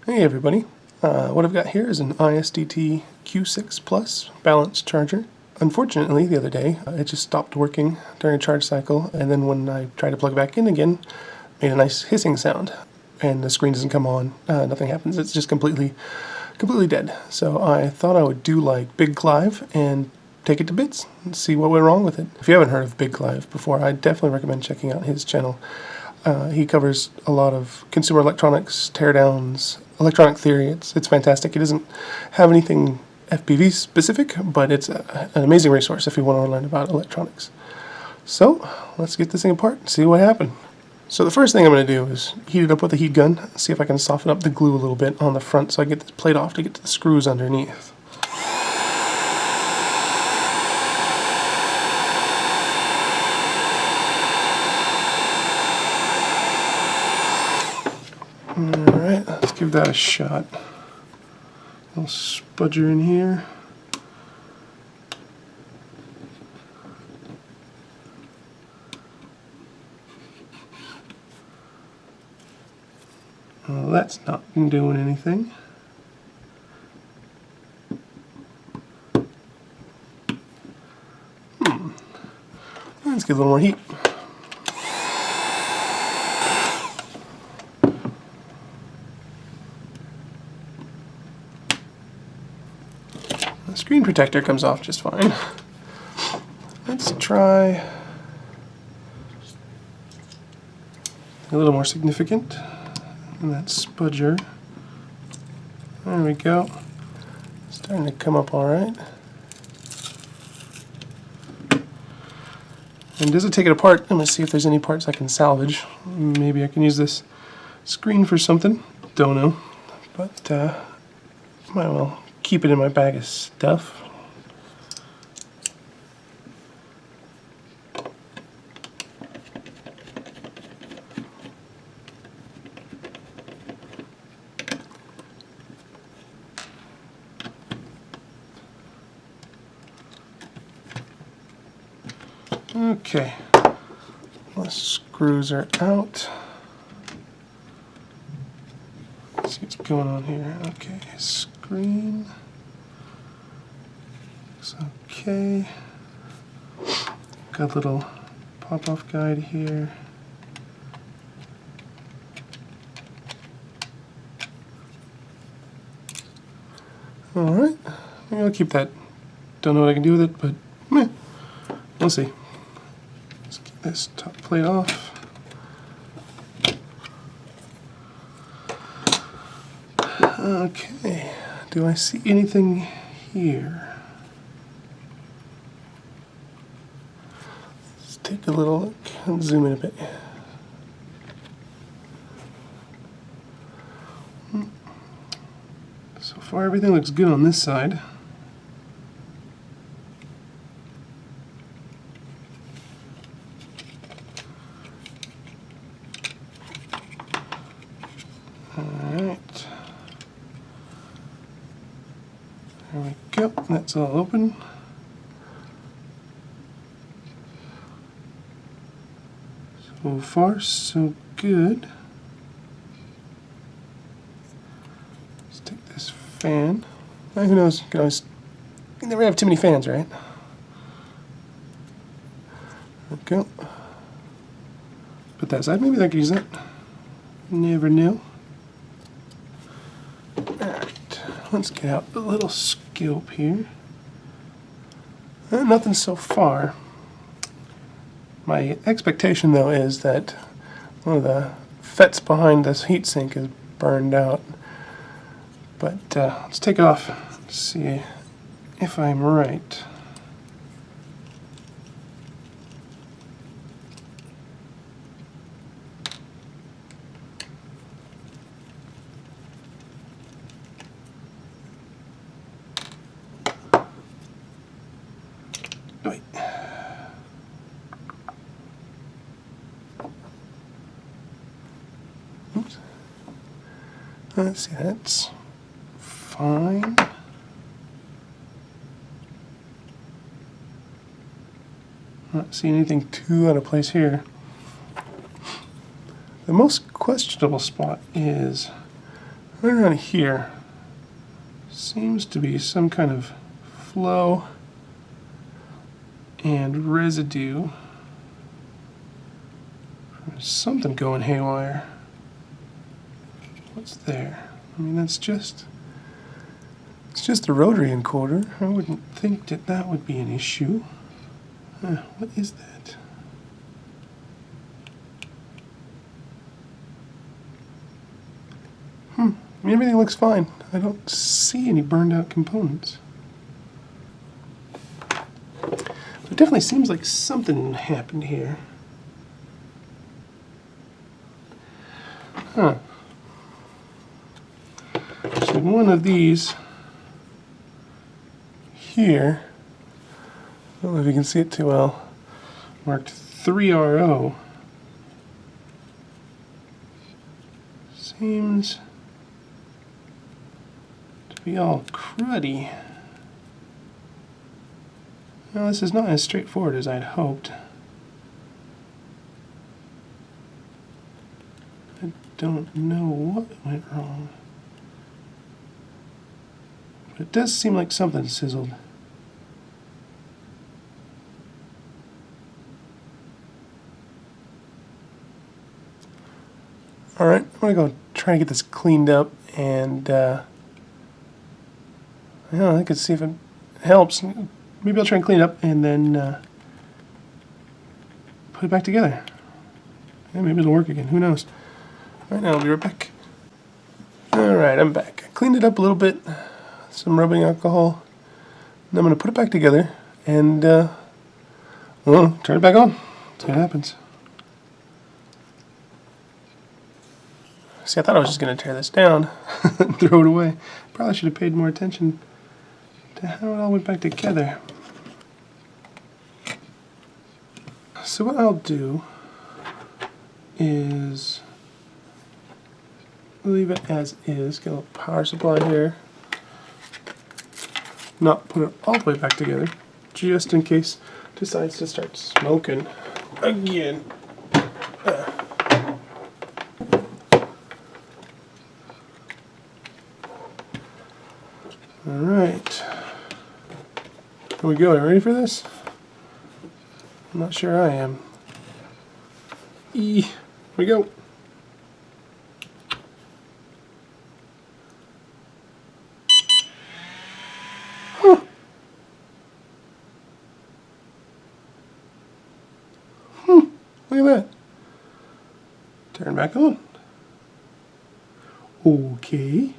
Hey everybody, what I've got here is an ISDT Q6 Plus balanced charger. Unfortunately, the other day, it just stopped working during a charge cycle, and then when I tried to plug it back in again, made a nice hissing sound, and the screen doesn't come on, nothing happens, it's just completely dead. So I thought I would do like Big Clive and take it to bits and see what went wrong with it. If you haven't heard of Big Clive before, I definitely recommend checking out his channel. He covers a lot of consumer electronics, teardowns, electronic theory. It's fantastic. It doesn't have anything FPV specific, but it's an amazing resource if you want to learn about electronics. So let's get this thing apart and see what happened. So the first thing I'm going to do is heat it up with a heat gun, see if I can soften up the glue a little bit on the front so I get this plate off to get to the screws underneath. Alright, let's give that a shot. A little spudger in here. Well, that's not doing anything. Let's get a little more heat. The screen protector comes off just fine. Let's try a little more significant. And that spudger. There we go. Starting to come up alright. And does it take it apart? I'm going to see if there's any parts I can salvage. Maybe I can use this screen for something. Don't know. But might well keep it in my bag of stuff. Okay, the screws are out. Let's see what's going on here. Okay, screen. Looks okay. Got a little pop-off guide here. Alright, I'll keep that. Don't know what I can do with it, but meh. We'll see. Let's get this top plate off. Okay, do I see anything here? Let's take a little look and zoom in a bit. So far everything looks good on this side. Alright. There we go. That's all open. So far, so good. Let's take this fan. Who knows? You can never have too many fans, right? There we go. Put that aside. Maybe I could use that. Never knew. Alright, let's get out the little scope here. Nothing so far. My expectation though is that one of the FETs behind this heatsink is burned out. But let's take it off and see if I'm right. Wait. Oops. Let's see, that's fine. Not seeing anything too out of place here. The most questionable spot is right around here seems to be some kind of flow and residue. There's something going haywire. What's there? I mean, it's just a rotary encoder. I wouldn't think that that would be an issue. What is that? I mean, everything looks fine. I don't see any burned out components. It definitely seems like something happened here. So one of these here, I don't know if you can see it too well, marked 3RO, seems to be all cruddy. Well, this is not as straightforward as I'd hoped. I don't know what went wrong. But it does seem like something sizzled. Alright, I'm going to go try and get this cleaned up, and I can see if it helps. Maybe I'll try and clean it up and then put it back together. Yeah, maybe it'll work again. Who knows? Right now, I'll be right back. Alright, I'm back. I cleaned it up a little bit. Some rubbing alcohol. And I'm going to put it back together and turn it back on. See what happens. See, I thought I was just going to tear this down and throw it away. Probably should have paid more attention to how it all went back together. So what I'll do is leave it as is, get a little power supply here, not put it all the way back together, just in case it decides to start smoking again. Alright, here we go. Are you ready for this? I'm not sure I am. Here we go. Huh. Look at that. Turn back on. Okay.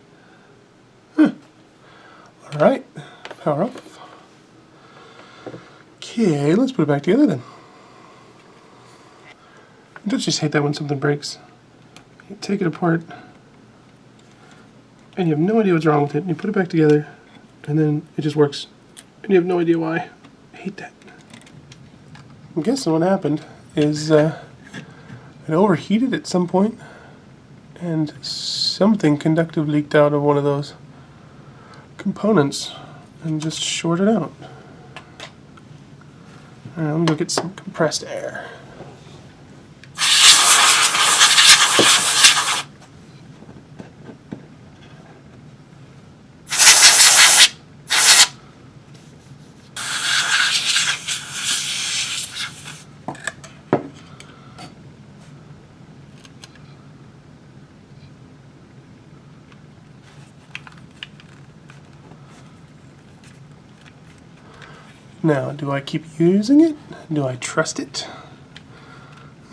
Alright, power up. Okay, let's put it back together then. Don't you just hate that when something breaks? You take it apart, and you have no idea what's wrong with it, and you put it back together, and then it just works, and you have no idea why. I hate that. I'm guessing what happened is it overheated at some point, and something conductive leaked out of one of those components and just shorted out. Alright, let me go get some compressed air. Now, do I keep using it? Do I trust it?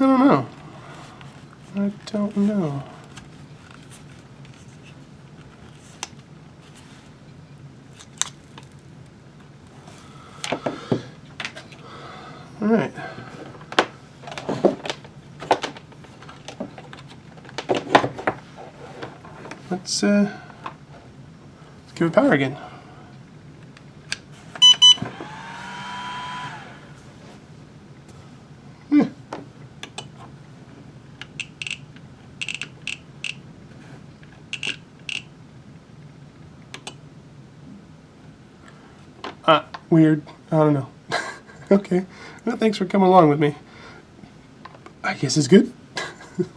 I don't know. I don't know. All right. Let's give it power again. Weird. I don't know. Okay. Well, thanks for coming along with me. I guess it's good.